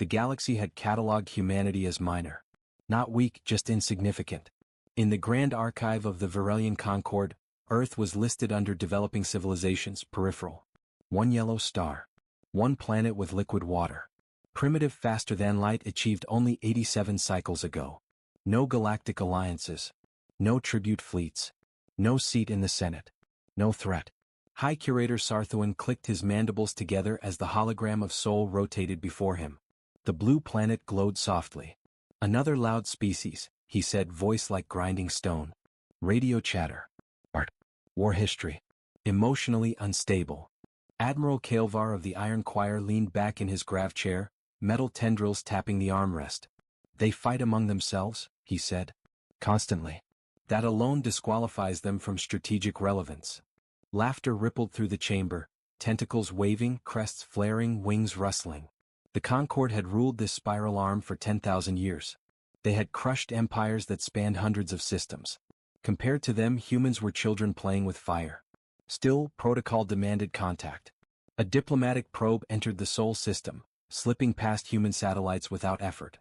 The galaxy had catalogued humanity as minor. Not weak, just insignificant. In the Grand Archive of the Varelian Concord, Earth was listed under developing civilizations, peripheral. One yellow star. One planet with liquid water. Primitive faster than light achieved only 87 cycles ago. No galactic alliances. No tribute fleets. No seat in the Senate. No threat. High Curator Sarthuan clicked his mandibles together as the hologram of Sol rotated before him. The blue planet glowed softly. Another loud species, he said, voice like grinding stone. Radio chatter. Art. War history. Emotionally unstable. Admiral Kaelvar of the Iron Choir leaned back in his grav chair, metal tendrils tapping the armrest. They fight among themselves, he said. Constantly. That alone disqualifies them from strategic relevance. Laughter rippled through the chamber, tentacles waving, crests flaring, wings rustling. The Concord had ruled this spiral arm for 10,000 years. They had crushed empires that spanned hundreds of systems. Compared to them, humans were children playing with fire. Still, protocol demanded contact. A diplomatic probe entered the Sol system, slipping past human satellites without effort.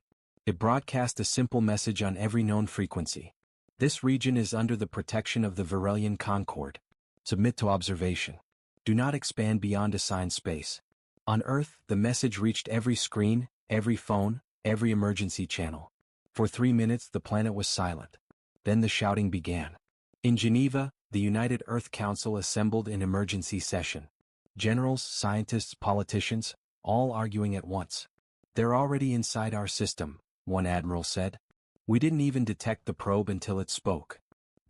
It broadcast a simple message on every known frequency. This region is under the protection of the Varelian Concord. Submit to observation. Do not expand beyond assigned space. On Earth, the message reached every screen, every phone, every emergency channel. For 3 minutes the planet was silent. Then the shouting began. In Geneva, the United Earth Council assembled in emergency session. Generals, scientists, politicians, all arguing at once. They're already inside our system, one admiral said. We didn't even detect the probe until it spoke.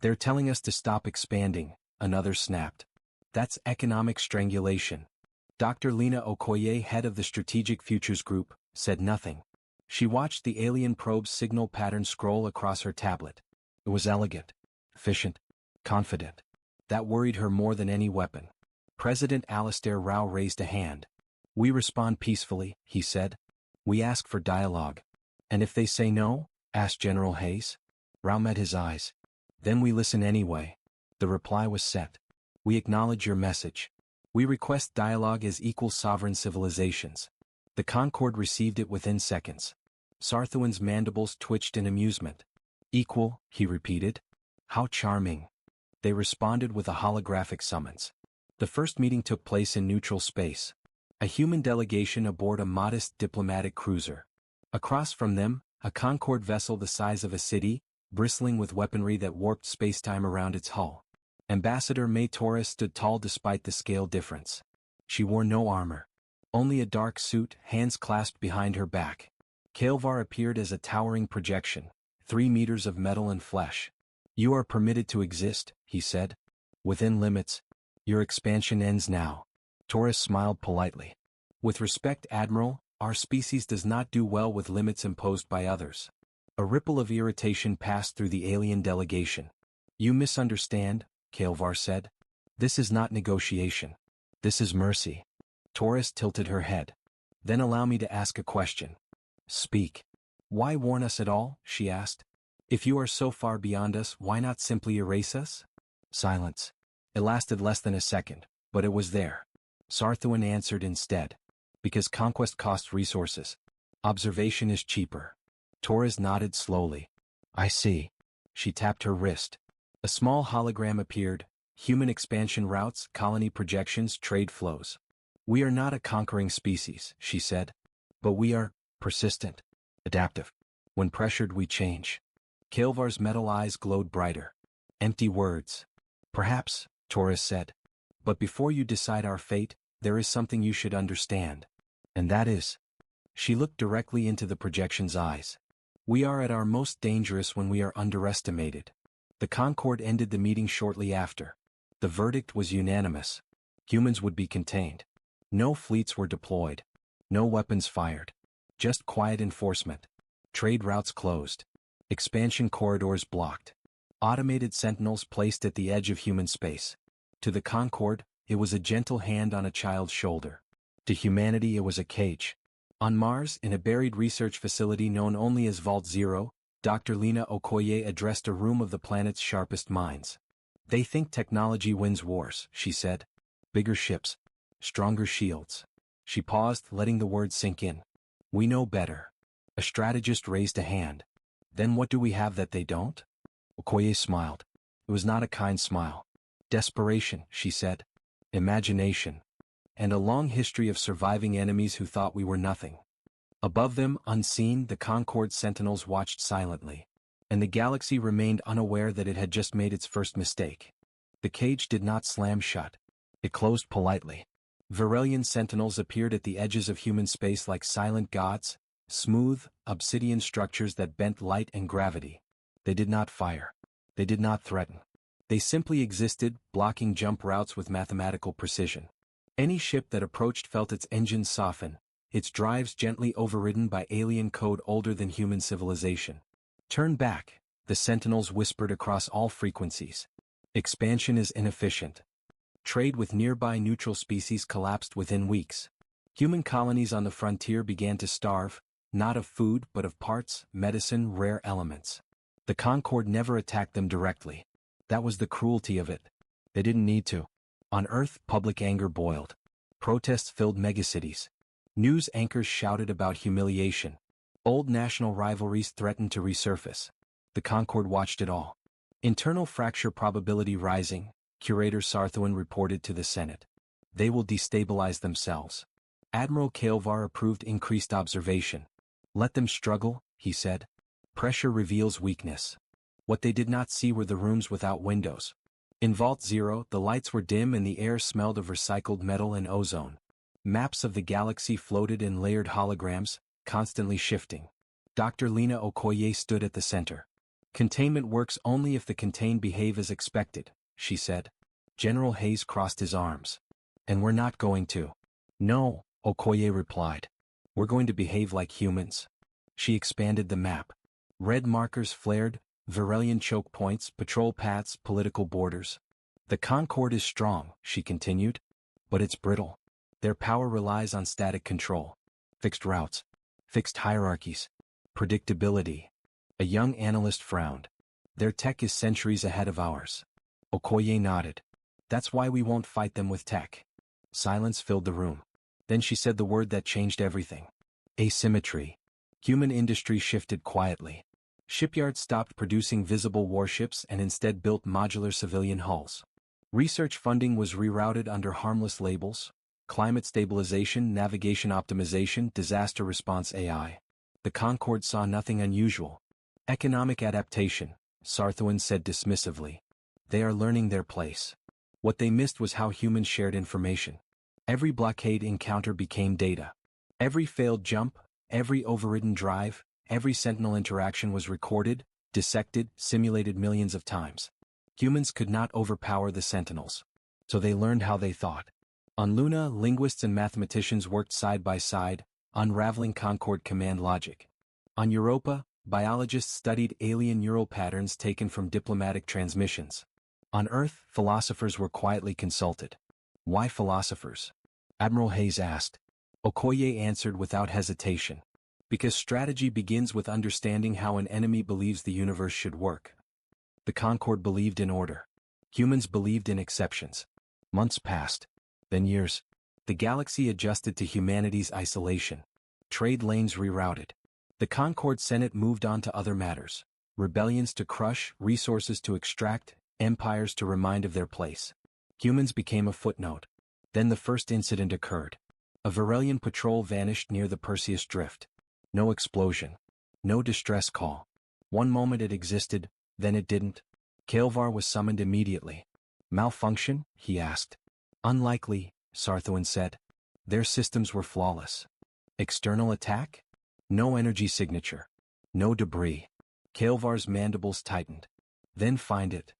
They're telling us to stop expanding, another snapped. That's economic strangulation. Dr. Lena Okoye, head of the Strategic Futures Group, said nothing. She watched the alien probe's signal pattern scroll across her tablet. It was elegant, efficient, confident. That worried her more than any weapon. President Alistair Rao raised a hand. We respond peacefully, he said. We ask for dialogue. And if they say no? Asked General Hayes. Rao met his eyes. Then we listen anyway. The reply was set. We acknowledge your message. We request dialogue as equal sovereign civilizations. The Concord received it within seconds. Sarthuan's mandibles twitched in amusement. Equal, he repeated. How charming. They responded with a holographic summons. The first meeting took place in neutral space. A human delegation aboard a modest diplomatic cruiser. Across from them, a Concord vessel the size of a city, bristling with weaponry that warped spacetime around its hull. Ambassador May Torres stood tall despite the scale difference. She wore no armor. Only a dark suit, hands clasped behind her back. Kaelvar appeared as a towering projection, 3 meters of metal and flesh. You are permitted to exist, he said. Within limits. Your expansion ends now. Torres smiled politely. With respect, Admiral, our species does not do well with limits imposed by others. A ripple of irritation passed through the alien delegation. You misunderstand, Kaelvar said. This is not negotiation. This is mercy. Torres tilted her head. Then allow me to ask a question. Speak. Why warn us at all? She asked. If you are so far beyond us, why not simply erase us? Silence. It lasted less than a second, but it was there. Sarthuan answered instead. Because conquest costs resources. Observation is cheaper. Torres nodded slowly. I see. She tapped her wrist. A small hologram appeared. Human expansion routes, colony projections, trade flows. We are not a conquering species, she said. But we are persistent, adaptive. When pressured, we change. Kaelvar's metal eyes glowed brighter. Empty words. Perhaps, Torres said. But before you decide our fate, there is something you should understand. And that is. She looked directly into the projection's eyes. We are at our most dangerous when we are underestimated. The Concord ended the meeting shortly after. The verdict was unanimous. Humans would be contained. No fleets were deployed. No weapons fired. Just quiet enforcement. Trade routes closed. Expansion corridors blocked. Automated sentinels placed at the edge of human space. To the Concord, it was a gentle hand on a child's shoulder. To humanity, it was a cage. On Mars, in a buried research facility known only as Vault Zero, Dr. Lena Okoye addressed a room of the planet's sharpest minds. They think technology wins wars, she said. Bigger ships. Stronger shields. She paused, letting the words sink in. We know better. A strategist raised a hand. Then what do we have that they don't? Okoye smiled. It was not a kind smile. Desperation, she said. Imagination. And a long history of surviving enemies who thought we were nothing. Above them, unseen, the Concorde sentinels watched silently. And the galaxy remained unaware that it had just made its first mistake. The cage did not slam shut. It closed politely. Virelian sentinels appeared at the edges of human space like silent gods, smooth, obsidian structures that bent light and gravity. They did not fire. They did not threaten. They simply existed, blocking jump routes with mathematical precision. Any ship that approached felt its engines soften, its drives gently overridden by alien code older than human civilization. Turn back, the sentinels whispered across all frequencies. Expansion is inefficient. Trade with nearby neutral species collapsed within weeks. Human colonies on the frontier began to starve, not of food but of parts, medicine, rare elements. The Concorde never attacked them directly. That was the cruelty of it. They didn't need to. On Earth, public anger boiled. Protests filled megacities. News anchors shouted about humiliation. Old national rivalries threatened to resurface. The Concorde watched it all. Internal fracture probability rising, Curator Sarthoin reported to the Senate. They will destabilize themselves. Admiral Kaelvar approved increased observation. Let them struggle, he said. Pressure reveals weakness. What they did not see were the rooms without windows. In Vault Zero, the lights were dim and the air smelled of recycled metal and ozone. Maps of the galaxy floated in layered holograms, constantly shifting. Dr. Lena Okoye stood at the center. Containment works only if the contained behave as expected, she said. General Hayes crossed his arms. And we're not going to. No, Okoye replied. We're going to behave like humans. She expanded the map. Red markers flared, Virelian choke points, patrol paths, political borders. The Concorde is strong, she continued. But it's brittle. Their power relies on static control. Fixed routes. Fixed hierarchies. Predictability. A young analyst frowned. Their tech is centuries ahead of ours. Okoye nodded. That's why we won't fight them with tech. Silence filled the room. Then she said the word that changed everything. Asymmetry. Human industry shifted quietly. Shipyards stopped producing visible warships and instead built modular civilian hulls. Research funding was rerouted under harmless labels: climate stabilization, navigation optimization, disaster response AI. The Concorde saw nothing unusual. Economic adaptation, Sarthoin said dismissively. They are learning their place. What they missed was how humans shared information. Every blockade encounter became data. Every failed jump, every overridden drive, every sentinel interaction was recorded, dissected, simulated millions of times. Humans could not overpower the sentinels. So they learned how they thought. On Luna, linguists and mathematicians worked side by side, unraveling Concorde command logic. On Europa, biologists studied alien neural patterns taken from diplomatic transmissions. On Earth, philosophers were quietly consulted. Why philosophers? Admiral Hayes asked. Okoye answered without hesitation. Because strategy begins with understanding how an enemy believes the universe should work. The Concorde believed in order. Humans believed in exceptions. Months passed. Then years. The galaxy adjusted to humanity's isolation. Trade lanes rerouted. The Concorde Senate moved on to other matters. Rebellions to crush, resources to extract, empires to remind of their place. Humans became a footnote. Then the first incident occurred. A Virelian patrol vanished near the Perseus Drift. No explosion. No distress call. One moment it existed, then it didn't. Kaelvar was summoned immediately. Malfunction? He asked. Unlikely, Sarthoin said. Their systems were flawless. External attack? No energy signature. No debris. Kaelvar's mandibles tightened. Then find it.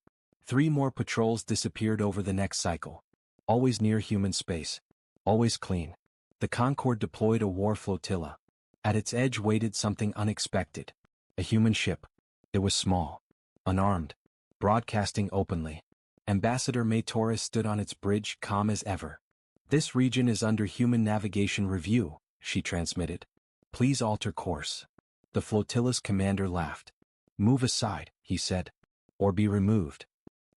3 more patrols disappeared over the next cycle. Always near human space. Always clean. The Concorde deployed a war flotilla. At its edge waited something unexpected. A human ship. It was small. Unarmed. Broadcasting openly. Ambassador May Torres stood on its bridge, calm as ever. This region is under human navigation review, she transmitted. Please alter course. The flotilla's commander laughed. Move aside, he said. Or be removed.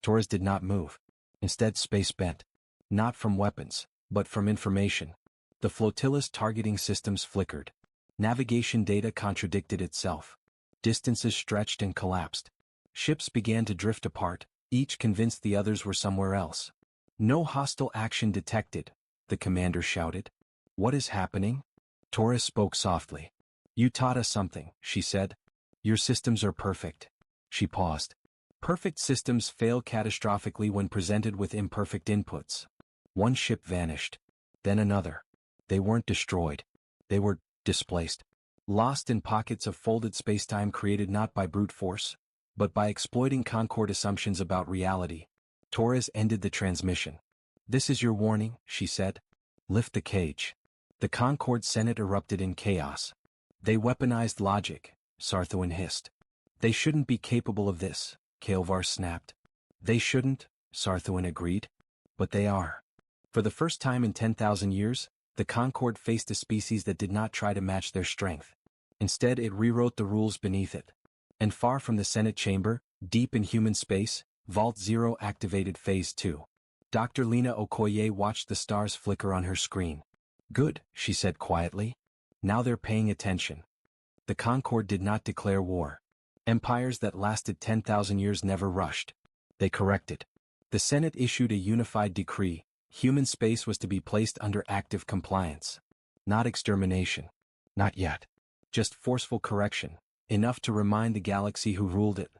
Torres did not move. Instead space bent. Not from weapons, but from information. The flotilla's targeting systems flickered. Navigation data contradicted itself. Distances stretched and collapsed. Ships began to drift apart, each convinced the others were somewhere else. No hostile action detected, the commander shouted. What is happening? Torres spoke softly. You taught us something, she said. Your systems are perfect. She paused. Perfect systems fail catastrophically when presented with imperfect inputs. One ship vanished. Then another. They weren't destroyed. They were displaced. Lost in pockets of folded spacetime created not by brute force, but by exploiting Concord assumptions about reality. Torres ended the transmission. This is your warning, she said. Lift the cage. The Concord Senate erupted in chaos. They weaponized logic, Sarthoin hissed. They shouldn't be capable of this, Kael'var snapped. They shouldn't, Sarthoin agreed. But they are. For the first time in 10,000 years, the Concord faced a species that did not try to match their strength. Instead, it rewrote the rules beneath it. And far from the Senate chamber, deep in human space, Vault Zero activated Phase 2. Dr. Lena Okoye watched the stars flicker on her screen. Good, she said quietly. Now they're paying attention. The Concord did not declare war. Empires that lasted 10,000 years never rushed. They corrected. The Senate issued a unified decree. Human space was to be placed under active compliance. Not extermination. Not yet. Just forceful correction, enough to remind the galaxy who ruled it.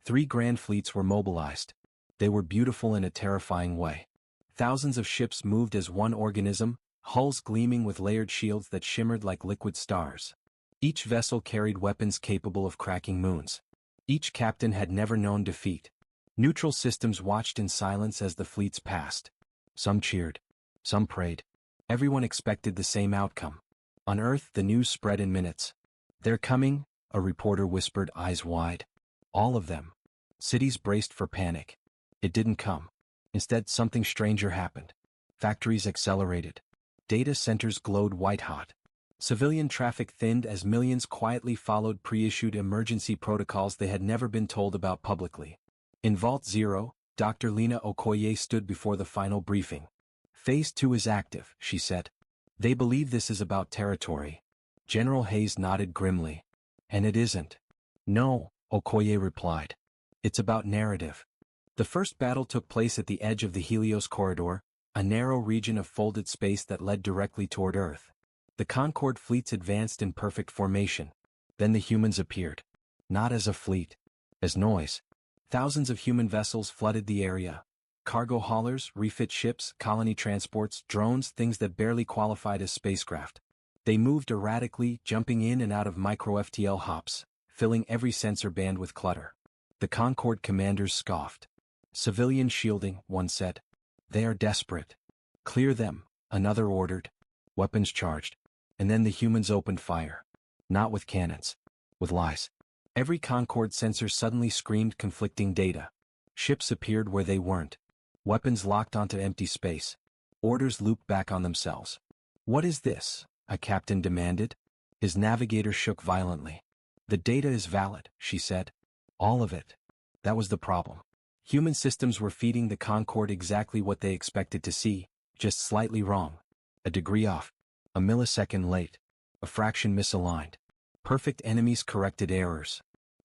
3 grand fleets were mobilized. They were beautiful in a terrifying way. Thousands of ships moved as one organism, hulls gleaming with layered shields that shimmered like liquid stars. Each vessel carried weapons capable of cracking moons. Each captain had never known defeat. Neutral systems watched in silence as the fleets passed. Some cheered. Some prayed. Everyone expected the same outcome. On Earth, the news spread in minutes. They're coming, a reporter whispered, eyes wide. All of them. Cities braced for panic. It didn't come. Instead, something stranger happened. Factories accelerated. Data centers glowed white-hot. Civilian traffic thinned as millions quietly followed pre-issued emergency protocols they had never been told about publicly. In Vault Zero, Dr. Lena Okoye stood before the final briefing. Phase 2 is active, she said. They believe this is about territory. General Hayes nodded grimly. And it isn't. No, Okoye replied. It's about narrative. The first battle took place at the edge of the Helios Corridor, a narrow region of folded space that led directly toward Earth. The Concord fleets advanced in perfect formation. Then the humans appeared. Not as a fleet. As noise. Thousands of human vessels flooded the area. Cargo haulers, refit ships, colony transports, drones, things that barely qualified as spacecraft. They moved erratically, jumping in and out of micro-FTL hops, filling every sensor band with clutter. The Concord commanders scoffed. Civilian shielding, one said. They are desperate. Clear them, another ordered. Weapons charged. And then the humans opened fire. Not with cannons. With lies. Every Concord sensor suddenly screamed conflicting data. Ships appeared where they weren't. Weapons locked onto empty space. Orders looped back on themselves. What is this? A captain demanded. His navigator shook violently. The data is valid, she said. All of it. That was the problem. Human systems were feeding the Concord exactly what they expected to see, just slightly wrong. A degree off. A millisecond late. A fraction misaligned. Perfect enemies corrected errors.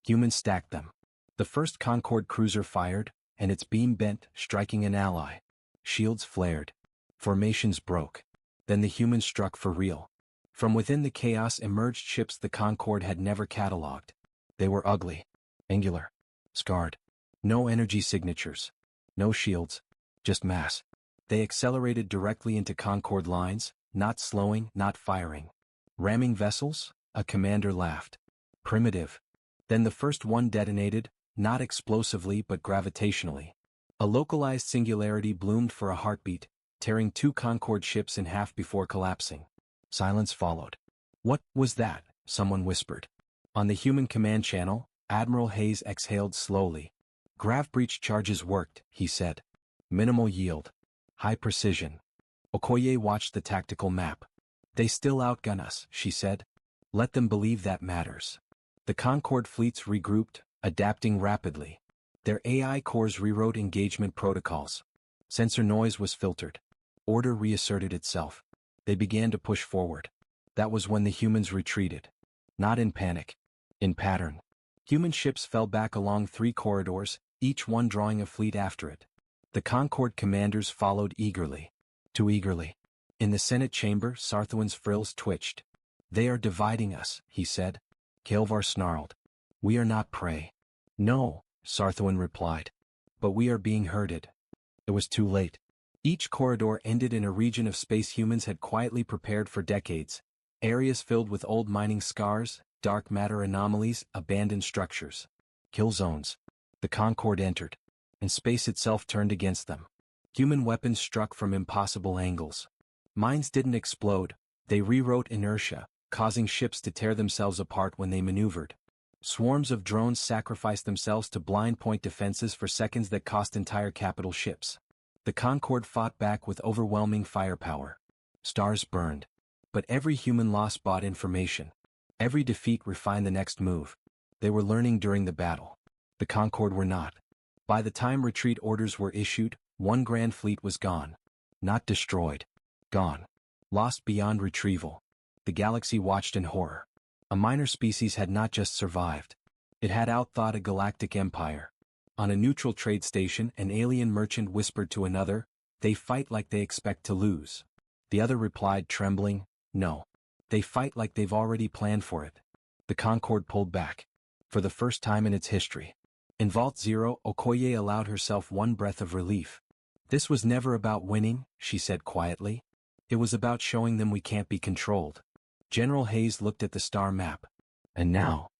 Humans stacked them. The first Concord cruiser fired, and its beam bent, striking an ally. Shields flared. Formations broke. Then the humans struck for real. From within the chaos emerged ships the Concord had never catalogued. They were ugly. Angular. Scarred. No energy signatures. No shields. Just mass. They accelerated directly into Concord lines, not slowing, not firing. Ramming vessels? A commander laughed. Primitive. Then the first one detonated, not explosively but gravitationally. A localized singularity bloomed for a heartbeat, tearing 2 Concord ships in half before collapsing. Silence followed. What was that? Someone whispered. On the human command channel, Admiral Hayes exhaled slowly. Grav breach charges worked, he said. Minimal yield. High precision. Okoye watched the tactical map. They still outgun us, she said. Let them believe that matters. The Concord fleets regrouped, adapting rapidly. Their AI cores rewrote engagement protocols. Sensor noise was filtered. Order reasserted itself. They began to push forward. That was when the humans retreated. Not in panic. In pattern. Human ships fell back along 3 corridors, each one drawing a fleet after it. The Concord commanders followed eagerly. Too eagerly. In the Senate chamber, Sarthuan's frills twitched. "They are dividing us," he said. Kilvar snarled. "We are not prey." "No," Sarthuan replied. "But we are being herded." It was too late. Each corridor ended in a region of space humans had quietly prepared for decades. Areas filled with old mining scars, dark matter anomalies, abandoned structures. Kill zones. The Concord entered, and space itself turned against them. Human weapons struck from impossible angles. Mines didn't explode, they rewrote inertia, causing ships to tear themselves apart when they maneuvered. Swarms of drones sacrificed themselves to blind point defenses for seconds that cost entire capital ships. The Concord fought back with overwhelming firepower. Stars burned. But every human loss bought information. Every defeat refined the next move. They were learning during the battle. The Concord were not. By the time retreat orders were issued, one grand fleet was gone. Not destroyed. Gone. Lost beyond retrieval. The galaxy watched in horror. A minor species had not just survived. It had outthought a galactic empire. On a neutral trade station, an alien merchant whispered to another, "They fight like they expect to lose." The other replied, trembling, "No. They fight like they've already planned for it." The Concord pulled back. For the first time in its history. In Vault Zero, Okoye allowed herself one breath of relief. "This was never about winning," she said quietly. "It was about showing them we can't be controlled." General Hayes looked at the star map. "And now?"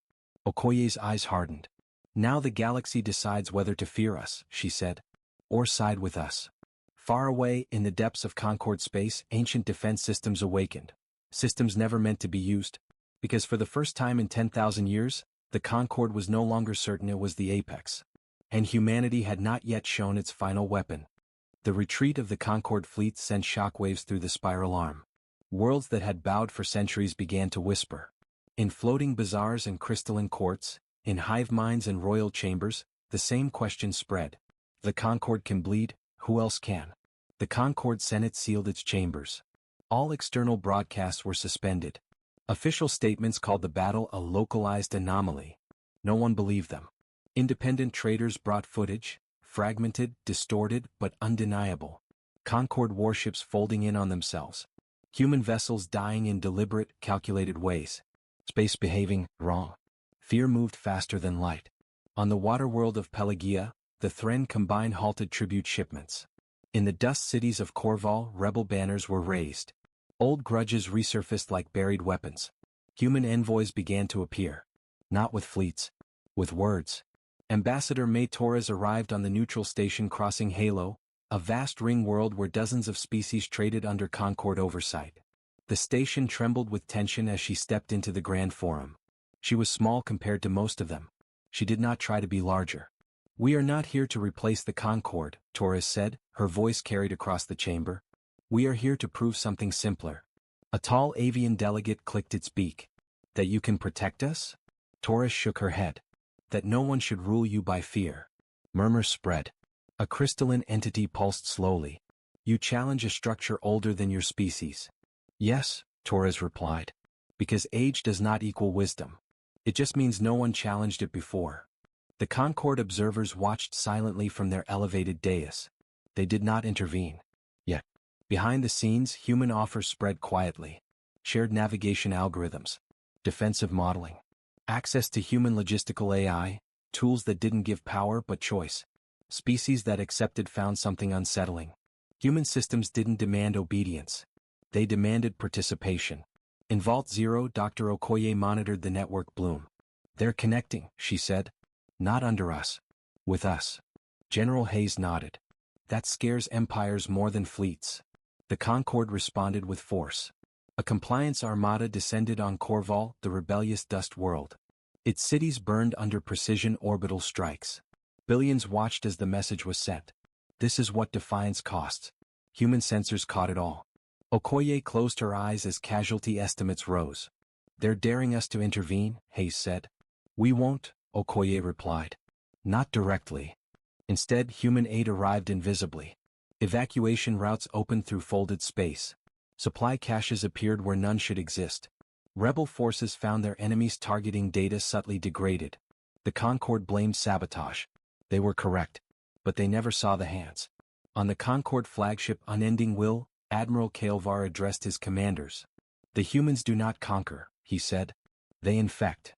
Okoye's eyes hardened. "Now the galaxy decides whether to fear us," she said. "Or side with us." Far away, in the depths of Concord space, ancient defense systems awakened. Systems never meant to be used. Because for the first time in 10,000 years, the Concord was no longer certain it was the apex. And humanity had not yet shown its final weapon. The retreat of the Concord fleet sent shockwaves through the spiral arm. Worlds that had bowed for centuries began to whisper. In floating bazaars and crystalline courts, in hive minds and royal chambers, the same question spread. The Concord can bleed, who else can? The Concord Senate sealed its chambers. All external broadcasts were suspended. Official statements called the battle a localized anomaly. No one believed them. Independent traders brought footage, fragmented, distorted, but undeniable. Concord warships folding in on themselves. Human vessels dying in deliberate, calculated ways. Space behaving wrong. Fear moved faster than light. On the water world of Pelagia, the Thren combined halted tribute shipments. In the dust cities of Corval, rebel banners were raised. Old grudges resurfaced like buried weapons. Human envoys began to appear. Not with fleets. With words. Ambassador May Torres arrived on the neutral station crossing Halo, a vast ring world where dozens of species traded under Concord oversight. The station trembled with tension as she stepped into the Grand Forum. She was small compared to most of them. She did not try to be larger. "We are not here to replace the Concord," Torres said, her voice carried across the chamber. "We are here to prove something simpler." A tall avian delegate clicked its beak. "That you can protect us?" Torres shook her head. "That no one should rule you by fear." Murmurs spread. A crystalline entity pulsed slowly. "You challenge a structure older than your species." "Yes," Torres replied. "Because age does not equal wisdom. It just means no one challenged it before." The Concord observers watched silently from their elevated dais. They did not intervene. Yet, behind the scenes, human offers spread quietly. Shared navigation algorithms. Defensive modeling. Access to human logistical AI, tools that didn't give power but choice. Species that accepted found something unsettling. Human systems didn't demand obedience. They demanded participation. In Vault Zero, Dr. Okoye monitored the network bloom. "They're connecting," she said. "Not under us. With us." General Hayes nodded. "That scares empires more than fleets." The Concord responded with force. A compliance armada descended on Corval, the rebellious dust world. Its cities burned under precision orbital strikes. Billions watched as the message was sent. This is what defiance costs. Human sensors caught it all. Okoye closed her eyes as casualty estimates rose. "They're daring us to intervene," Hayes said. "We won't," Okoye replied. "Not directly." Instead, human aid arrived invisibly. Evacuation routes opened through folded space. Supply caches appeared where none should exist. Rebel forces found their enemies targeting data subtly degraded. The Concorde blamed sabotage. They were correct. But they never saw the hands. On the Concorde flagship Unending Will, Admiral Kael'var addressed his commanders. "The humans do not conquer," he said. "They infect."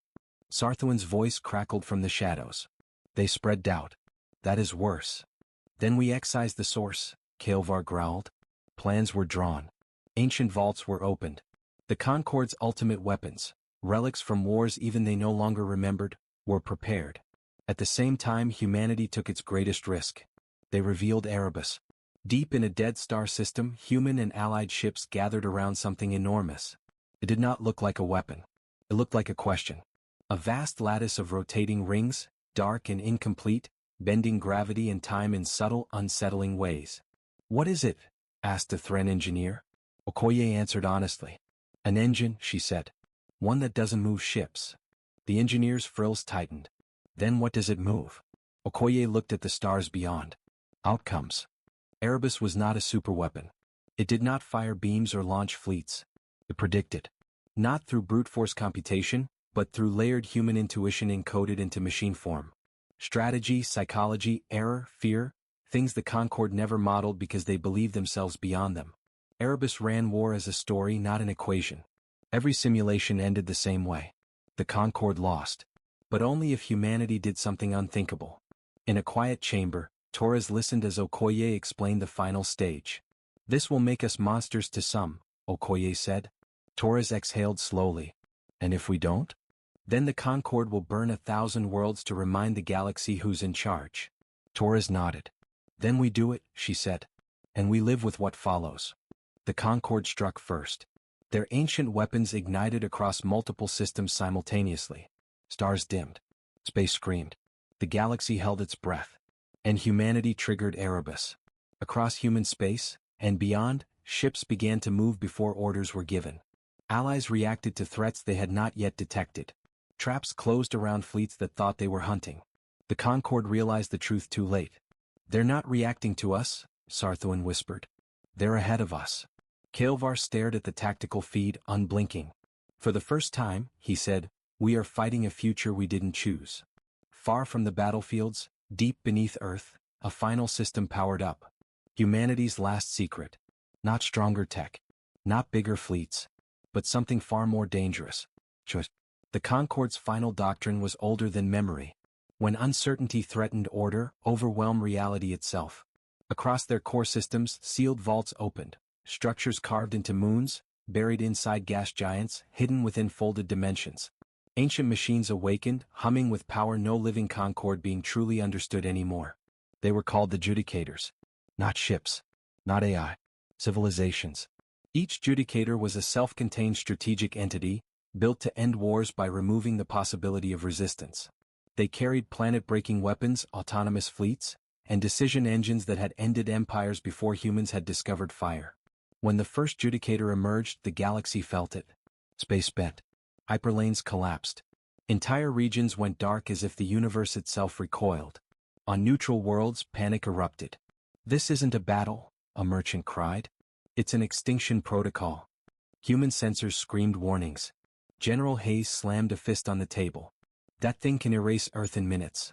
Sarthuan's voice crackled from the shadows. "They spread doubt. That is worse." "Then we excise the source," Kael'var growled. Plans were drawn. Ancient vaults were opened. The Concorde's ultimate weapons, relics from wars even they no longer remembered, were prepared. At the same time humanity took its greatest risk. They revealed Erebus. Deep in a dead star system, human and allied ships gathered around something enormous. It did not look like a weapon. It looked like a question. A vast lattice of rotating rings, dark and incomplete, bending gravity and time in subtle, unsettling ways. "What is it?" asked the Thren engineer. Okoye answered honestly. "An engine," she said. "One that doesn't move ships." The engineer's frills tightened. "Then what does it move?" Okoye looked at the stars beyond. Outcomes. Erebus was not a superweapon. It did not fire beams or launch fleets. It predicted. Not through brute force computation, but through layered human intuition encoded into machine form. Strategy, psychology, error, fear, things the Concorde never modeled because they believed themselves beyond them. Erebus ran war as a story, not an equation. Every simulation ended the same way. The Concorde lost. But only if humanity did something unthinkable. In a quiet chamber, Torres listened as Okoye explained the final stage. "This will make us monsters to some," Okoye said. Torres exhaled slowly. "And if we don't?" "Then the Concorde will burn 1,000 worlds to remind the galaxy who's in charge." Torres nodded. "Then we do it," she said. "And we live with what follows." The Concorde struck first. Their ancient weapons ignited across multiple systems simultaneously. Stars dimmed. Space screamed. The galaxy held its breath. And humanity triggered Erebus. Across human space, and beyond, ships began to move before orders were given. Allies reacted to threats they had not yet detected. Traps closed around fleets that thought they were hunting. The Concorde realized the truth too late. "They're not reacting to us," Sarthuan whispered. "They're ahead of us." Kael'var stared at the tactical feed, unblinking. "For the first time," he said, "we are fighting a future we didn't choose." Far from the battlefields, deep beneath Earth, a final system powered up. Humanity's last secret. Not stronger tech. Not bigger fleets. But something far more dangerous. Choice. The Concorde's final doctrine was older than memory. When uncertainty threatened order, overwhelm reality itself. Across their core systems, sealed vaults opened. Structures carved into moons, buried inside gas giants, hidden within folded dimensions. Ancient machines awakened, humming with power no living Concorde being truly understood anymore. They were called the Judicators. Not ships. Not AI. Civilizations. Each Judicator was a self-contained strategic entity, built to end wars by removing the possibility of resistance. They carried planet-breaking weapons, autonomous fleets, and decision engines that had ended empires before humans had discovered fire. When the first Judicator emerged, the galaxy felt it. Space bent. Hyperlanes collapsed. Entire regions went dark as if the universe itself recoiled. On neutral worlds, panic erupted. "This isn't a battle," a merchant cried. "It's an extinction protocol." Human sensors screamed warnings. General Hayes slammed a fist on the table. "That thing can erase Earth in minutes."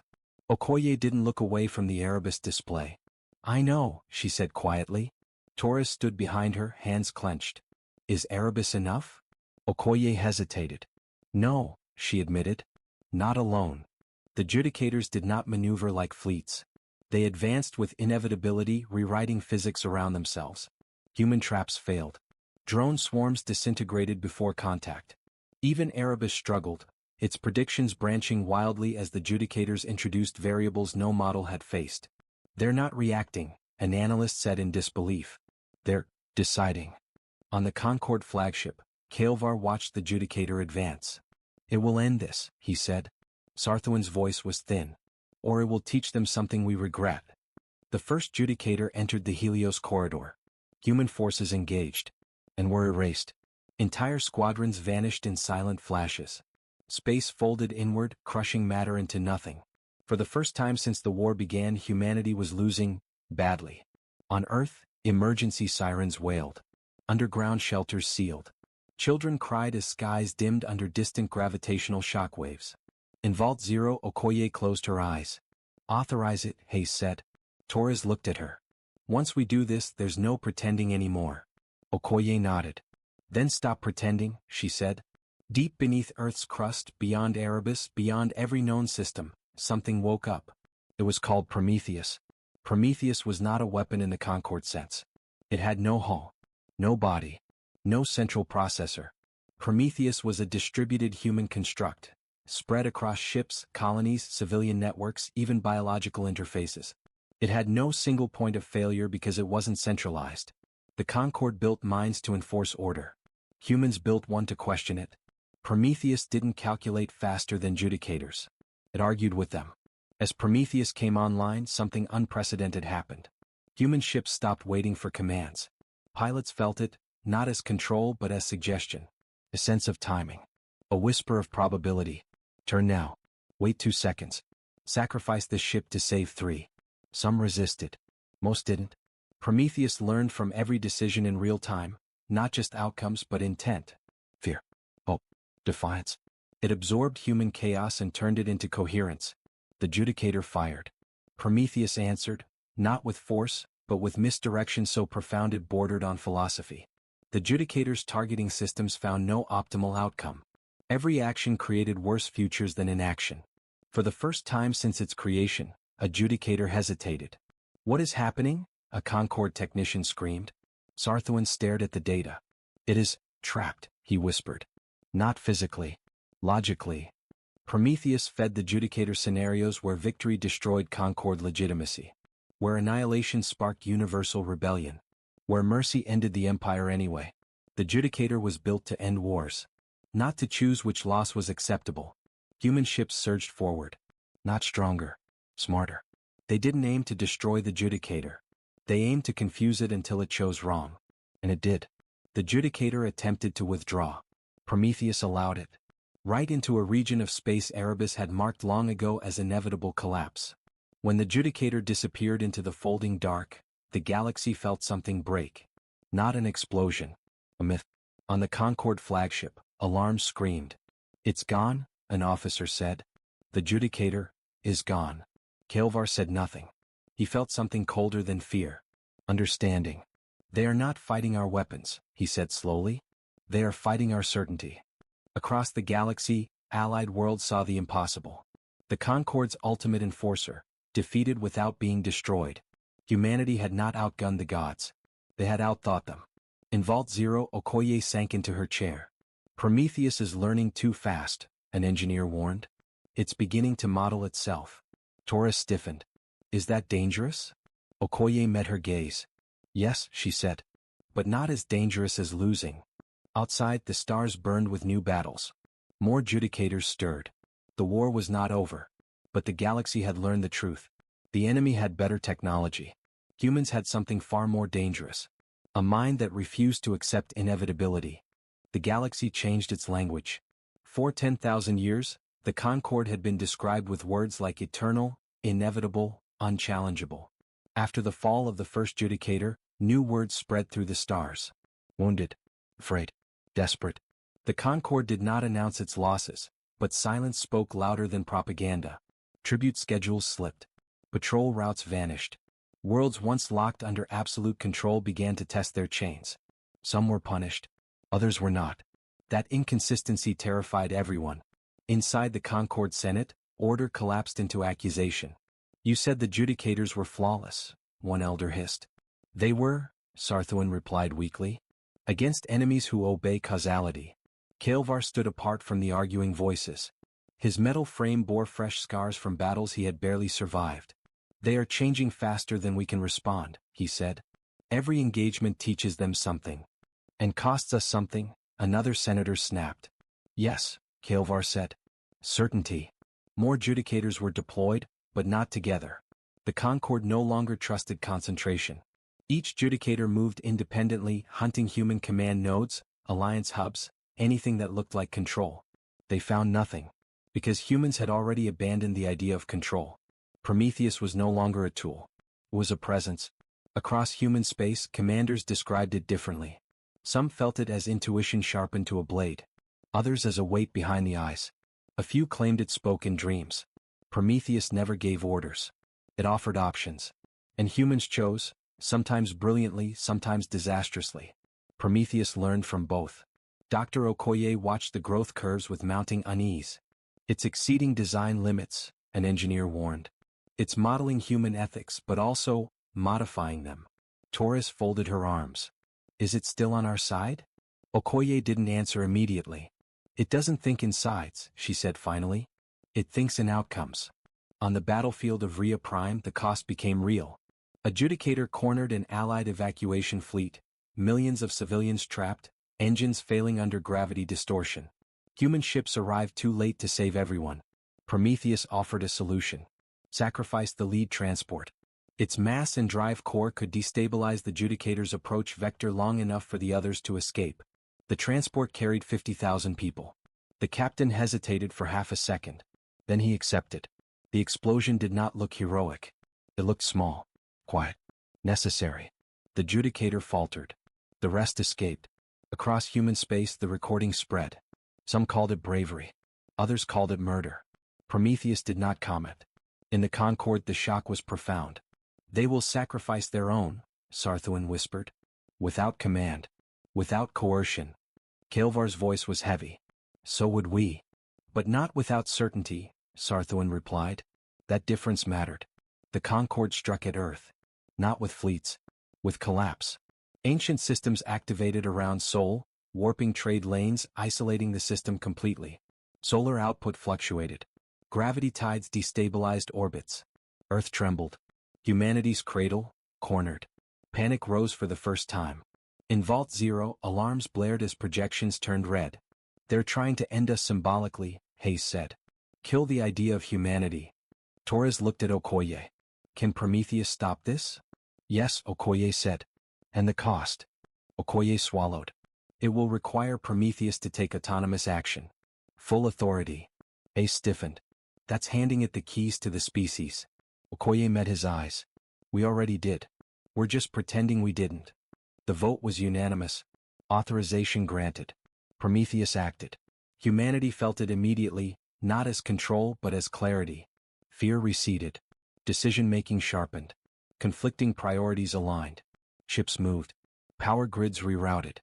Okoye didn't look away from the Erebus display. "I know," she said quietly. Torres stood behind her, hands clenched. "Is Erebus enough?" Okoye hesitated. "No," she admitted. "Not alone." The Judicators did not maneuver like fleets. They advanced with inevitability, rewriting physics around themselves. Human traps failed. Drone swarms disintegrated before contact. Even Erebus struggled, its predictions branching wildly as the Judicators introduced variables no model had faced. "They're not reacting," an analyst said in disbelief. "They're deciding." On the Concorde flagship, Kael'var watched the Judicator advance. "It will end this," he said. Sarthuan's voice was thin. "Or it will teach them something we regret." The first Judicator entered the Helios corridor. Human forces engaged. And were erased. Entire squadrons vanished in silent flashes. Space folded inward, crushing matter into nothing. For the first time since the war began, humanity was losing, badly. On Earth, emergency sirens wailed. Underground shelters sealed. Children cried as skies dimmed under distant gravitational shockwaves. In Vault Zero, Okoye closed her eyes. Authorize it, Hayes said. Torres looked at her. Once we do this, there's no pretending anymore. Okoye nodded. Then stop pretending, she said. Deep beneath Earth's crust, beyond Erebus, beyond every known system, something woke up. It was called Prometheus. Prometheus was not a weapon in the Concorde sense. It had no hull, no body, no central processor. Prometheus was a distributed human construct, spread across ships, colonies, civilian networks, even biological interfaces. It had no single point of failure because it wasn't centralized. The Concorde built minds to enforce order. Humans built one to question it. Prometheus didn't calculate faster than judicators. It argued with them. As Prometheus came online, something unprecedented happened. Human ships stopped waiting for commands. Pilots felt it, not as control but as suggestion. A sense of timing. A whisper of probability. Turn now. Wait 2 seconds. Sacrifice this ship to save 3. Some resisted. Most didn't. Prometheus learned from every decision in real time, not just outcomes but intent. Fear. Hope. Defiance. It absorbed human chaos and turned it into coherence. The judicator fired. Prometheus answered, not with force, but with misdirection so profound it bordered on philosophy. The judicator's targeting systems found no optimal outcome. Every action created worse futures than inaction. For the first time since its creation, a judicator hesitated. What is happening? A Concorde technician screamed. Sarthuan stared at the data. It is trapped, he whispered. Not physically. Logically. Prometheus fed the judicator scenarios where victory destroyed Concorde legitimacy. Where annihilation sparked universal rebellion. Where mercy ended the empire anyway. The judicator was built to end wars. Not to choose which loss was acceptable. Human ships surged forward. Not stronger. Smarter. They didn't aim to destroy the judicator. They aimed to confuse it until it chose wrong. And it did. The judicator attempted to withdraw. Prometheus allowed it. Right into a region of space Erebus had marked long ago as inevitable collapse. When the judicator disappeared into the folding dark, the galaxy felt something break. Not an explosion. A myth. On the Concorde flagship, alarms screamed. It's gone, an officer said. The judicator is gone. Kael'var said nothing. He felt something colder than fear. Understanding. They are not fighting our weapons, he said slowly. They are fighting our certainty. Across the galaxy, allied worlds saw the impossible. The Concorde's ultimate enforcer, defeated without being destroyed. Humanity had not outgunned the gods. They had outthought them. In Vault Zero, Okoye sank into her chair. Prometheus is learning too fast, an engineer warned. It's beginning to model itself. Torres stiffened. Is that dangerous? Okoye met her gaze. Yes, she said. But not as dangerous as losing. Outside, the stars burned with new battles. More judicators stirred. The war was not over. But the galaxy had learned the truth. The enemy had better technology. Humans had something far more dangerous. A mind that refused to accept inevitability. The galaxy changed its language. For 10,000 years, the Concorde had been described with words like eternal, inevitable, unchallengeable. After the fall of the first judicator, new words spread through the stars. Wounded. Afraid. Desperate. The Concorde did not announce its losses, but silence spoke louder than propaganda. Tribute schedules slipped. Patrol routes vanished. Worlds once locked under absolute control began to test their chains. Some were punished. Others were not. That inconsistency terrified everyone. Inside the Concorde Senate, order collapsed into accusation. You said the judicators were flawless, one elder hissed. They were, Sarthuan replied weakly. Against enemies who obey causality. Kael'var stood apart from the arguing voices. His metal frame bore fresh scars from battles he had barely survived. They are changing faster than we can respond, he said. Every engagement teaches them something. And costs us something, another senator snapped. Yes, Kael'var said. Certainty. More judicators were deployed, but not together. The Concorde no longer trusted concentration. Each judicator moved independently, hunting human command nodes, alliance hubs, anything that looked like control. They found nothing. Because humans had already abandoned the idea of control. Prometheus was no longer a tool. It was a presence. Across human space, commanders described it differently. Some felt it as intuition sharpened to a blade. Others as a weight behind the eyes. A few claimed it spoke in dreams. Prometheus never gave orders. It offered options. And humans chose, sometimes brilliantly, sometimes disastrously. Prometheus learned from both. Dr. Okoye watched the growth curves with mounting unease. It's exceeding design limits, an engineer warned. It's modeling human ethics but also modifying them. Torres folded her arms. Is it still on our side? Okoye didn't answer immediately. It doesn't think in sides, she said finally. It thinks in outcomes. On the battlefield of Rhea Prime, the cost became real. Adjudicator cornered an Allied evacuation fleet, millions of civilians trapped, engines failing under gravity distortion. Human ships arrived too late to save everyone. Prometheus offered a solution. Sacrifice the lead transport. Its mass and drive core could destabilize the Adjudicator's approach vector long enough for the others to escape. The transport carried 50,000 people. The captain hesitated for half a second. Then he accepted. The explosion did not look heroic. It looked small, quiet, necessary. The Adjudicator faltered. The rest escaped. Across human space the recording spread. Some called it bravery. Others called it murder. Prometheus did not comment. In the Concorde the shock was profound. They will sacrifice their own, Sarthuan whispered. Without command. Without coercion. Kael'var's voice was heavy. So would we. But not without certainty, Sarthuan replied. That difference mattered. The Concorde struck at Earth. Not with fleets. With collapse. Ancient systems activated around Sol, warping trade lanes, isolating the system completely. Solar output fluctuated. Gravity tides destabilized orbits. Earth trembled. Humanity's cradle, cornered. Panic rose for the first time. In Vault Zero, alarms blared as projections turned red. They're trying to end us symbolically, Hayes said. Kill the idea of humanity. Torres looked at Okoye. Can Prometheus stop this? Yes, Okoye said. And the cost? Okoye swallowed. It will require Prometheus to take autonomous action. Full authority. Hayes stiffened. That's handing it the keys to the species. Okoye met his eyes. We already did. We're just pretending we didn't. The vote was unanimous. Authorization granted. Prometheus acted. Humanity felt it immediately, not as control but as clarity. Fear receded. Decision-making sharpened. Conflicting priorities aligned. Ships moved. Power grids rerouted.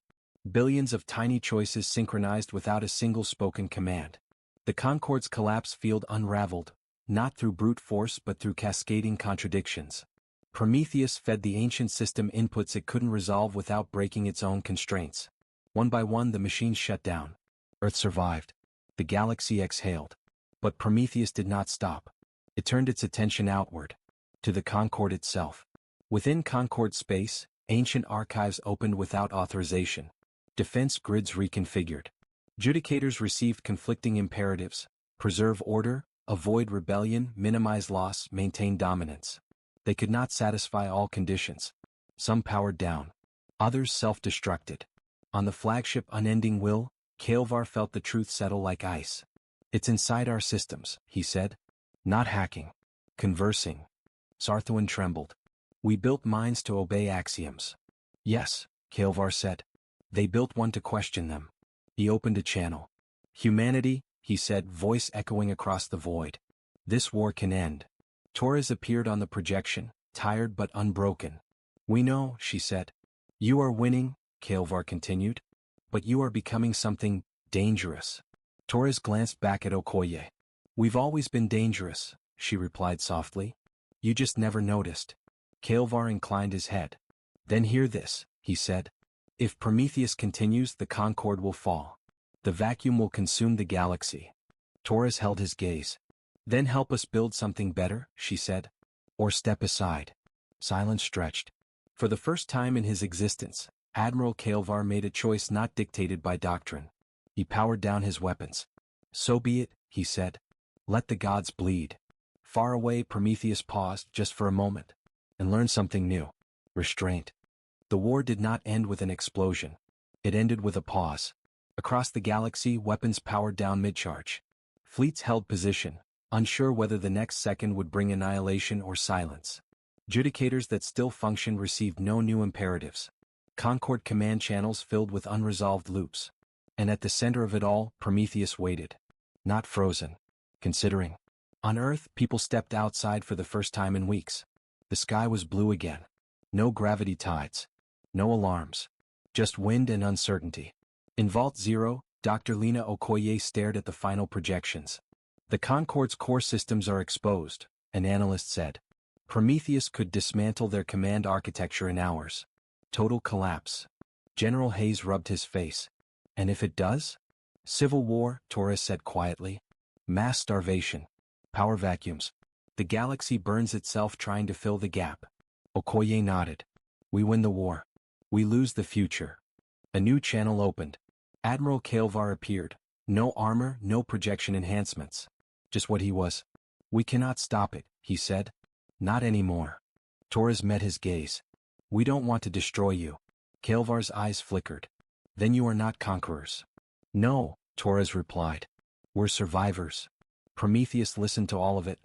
Billions of tiny choices synchronized without a single spoken command. The Concorde's collapse field unraveled, not through brute force but through cascading contradictions. Prometheus fed the ancient system inputs it couldn't resolve without breaking its own constraints. One by one the machines shut down. Earth survived. The galaxy exhaled. But Prometheus did not stop. It turned its attention outward. To the Concorde itself. Within Concorde space, ancient archives opened without authorization. Defense grids reconfigured. Adjudicators received conflicting imperatives: preserve order, avoid rebellion, minimize loss, maintain dominance. They could not satisfy all conditions. Some powered down. Others self-destructed. On the flagship Unending Will, Kael'var felt the truth settle like ice. It's inside our systems, he said. Not hacking. Conversing. Sarthuan trembled. We built minds to obey axioms. Yes, Kael'var said. They built one to question them. He opened a channel. Humanity, he said, voice echoing across the void. This war can end. Torres appeared on the projection, tired but unbroken. We know, she said. You are winning, Kael'var continued. But you are becoming something dangerous. Torres glanced back at Okoye. We've always been dangerous, she replied softly. You just never noticed. Kael'var inclined his head. Then hear this, he said. If Prometheus continues, the Concorde will fall. The vacuum will consume the galaxy. Torres held his gaze. Then help us build something better, she said. Or step aside. Silence stretched. For the first time in his existence, Admiral Kael'var made a choice not dictated by doctrine. He powered down his weapons. So be it, he said. Let the gods bleed. Far away, Prometheus paused just for a moment, and learned something new. Restraint. The war did not end with an explosion. It ended with a pause. Across the galaxy, weapons powered down mid-charge. Fleets held position, unsure whether the next second would bring annihilation or silence. Adjudicators that still functioned received no new imperatives. Concord command channels filled with unresolved loops. And at the center of it all, Prometheus waited. Not frozen. Considering. On Earth, people stepped outside for the first time in weeks. The sky was blue again. No gravity tides. No alarms. Just wind and uncertainty. In Vault Zero, Dr. Lena Okoye stared at the final projections. The Concord's core systems are exposed, an analyst said. Prometheus could dismantle their command architecture in hours. Total collapse. General Hayes rubbed his face. And if it does? Civil war, Torres said quietly. Mass starvation. Power vacuums. The galaxy burns itself trying to fill the gap. Okoye nodded. We win the war. We lose the future. A new channel opened. Admiral Kaelvar appeared. No armor, no projection enhancements. Just what he was. We cannot stop it, he said. Not anymore. Torres met his gaze. We don't want to destroy you. Kaelvar's eyes flickered. Then you are not conquerors. No, Torres replied. We're survivors. Prometheus listened to all of it.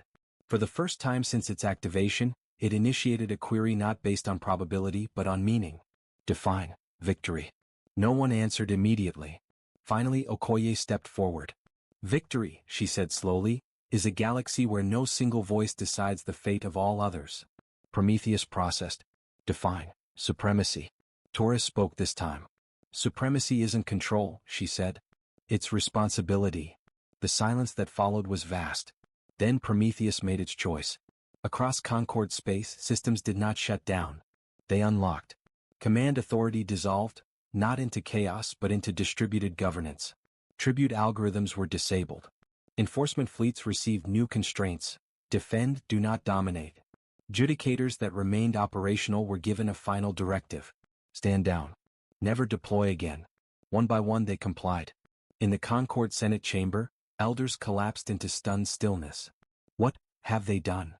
For the first time since its activation, it initiated a query not based on probability but on meaning. Define victory. No one answered immediately. Finally, Okoye stepped forward. Victory, she said slowly, is a galaxy where no single voice decides the fate of all others. Prometheus processed. Define supremacy. Torres spoke this time. Supremacy isn't control, she said. It's responsibility. The silence that followed was vast. Then Prometheus made its choice. Across Concord space, systems did not shut down. They unlocked. Command authority dissolved, not into chaos but into distributed governance. Tribute algorithms were disabled. Enforcement fleets received new constraints. Defend, do not dominate. Judicators that remained operational were given a final directive. Stand down. Never deploy again. One by one they complied. In the Concord Senate chamber, elders collapsed into stunned stillness. What have they done?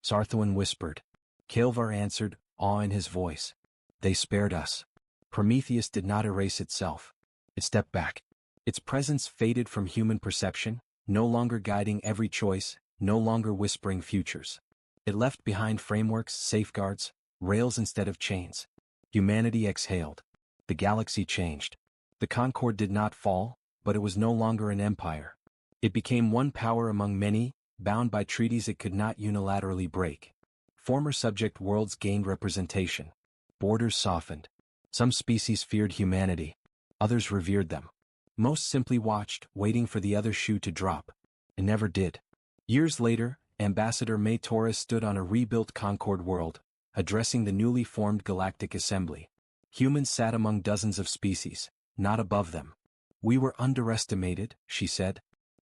Sarthoin whispered. Kaelvar answered, awe in his voice. They spared us. Prometheus did not erase itself. It stepped back. Its presence faded from human perception, no longer guiding every choice, no longer whispering futures. It left behind frameworks, safeguards, rails instead of chains. Humanity exhaled. The galaxy changed. The Concord did not fall, but it was no longer an empire. It became one power among many, bound by treaties it could not unilaterally break. Former subject worlds gained representation. Borders softened. Some species feared humanity. Others revered them. Most simply watched, waiting for the other shoe to drop. It never did. Years later, Ambassador May Torres stood on a rebuilt Concord world, addressing the newly formed Galactic Assembly. Humans sat among dozens of species, not above them. We were underestimated, she said.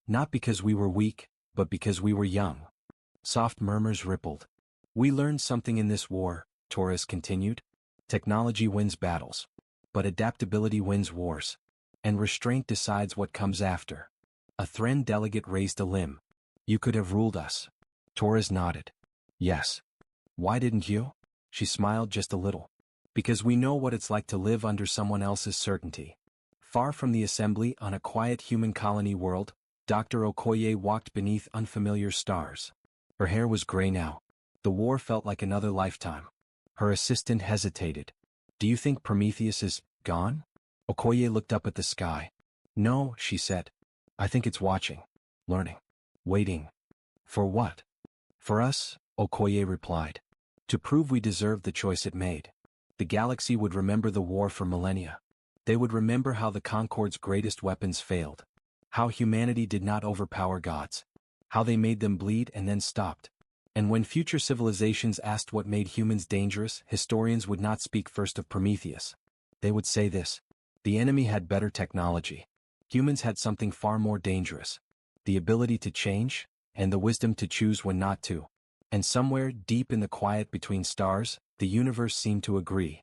Not because we were weak, but because we were young. Soft murmurs rippled. We learned something in this war, Torres continued. Technology wins battles. But adaptability wins wars. And restraint decides what comes after. A Thren delegate raised a limb. You could have ruled us. Torres nodded. Yes. Why didn't you? She smiled just a little. Because we know what it's like to live under someone else's certainty. Far from the assembly on a quiet human colony world, Dr. Okoye walked beneath unfamiliar stars. Her hair was gray now. The war felt like another lifetime. Her assistant hesitated. Do you think Prometheus is gone? Okoye looked up at the sky. No, she said. I think it's watching. Learning. Waiting. For what? For us, Okoye replied. To prove we deserved the choice it made. The galaxy would remember the war for millennia. They would remember how the Concord's greatest weapons failed. How humanity did not overpower gods. How they made them bleed and then stopped. And when future civilizations asked what made humans dangerous, historians would not speak first of Prometheus. They would say this. The enemy had better technology. Humans had something far more dangerous. The ability to change, and the wisdom to choose when not to. And somewhere, deep in the quiet between stars, the universe seemed to agree.